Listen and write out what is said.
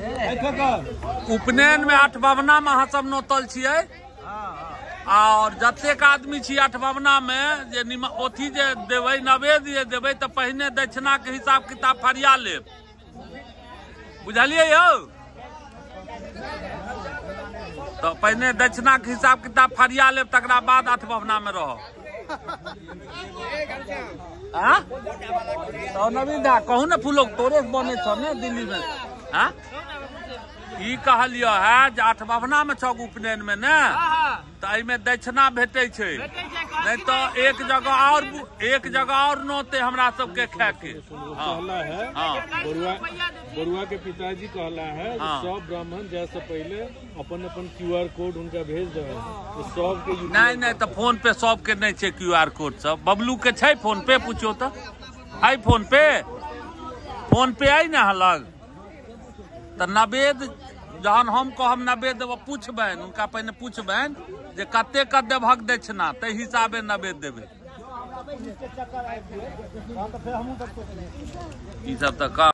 उपनयन में 8 भवना में अहाँ सब नोतल छियै और जतेक आदमी छी 8 भवना में जे अथी जे देबै नवेद जे देबै तो पहिने दक्षिणा के हिसाब किताब फरिया लेब, बुझलियै यौ? तो पहिने दक्षिणा के हिसाब किताब फरिया लेब, तकरा बाद 8 भवना में रह। तो नवीन दा कहू ने फूलो तोरे बने छ ने दिल्ली में, हाँ ई कहलियो है जे 8 भवना में छो उपनयन में ने, तो एमे दक्षिणा भेटे छे, नहीं तो एक जगह और नोते हमरा सबके खाए के। कहला है बरुआ के पिताजी कहला है सब ब्राह्मण जाए से पहले अपन QR कोड उनका भेज दे, तो सब के नहीं तो फोन पे सब के नहीं छे QR कोड, सब बबलू के छे फोन पे, पूछो तो आई फोन पे आई ना हलग तो नवेद जहन हम कहब नवेद देव पूछबैन, उनका पहले पूछबैन जे कते का देभक दक्षिणा, ते हिसाबे नवेद देवे। ई सब तो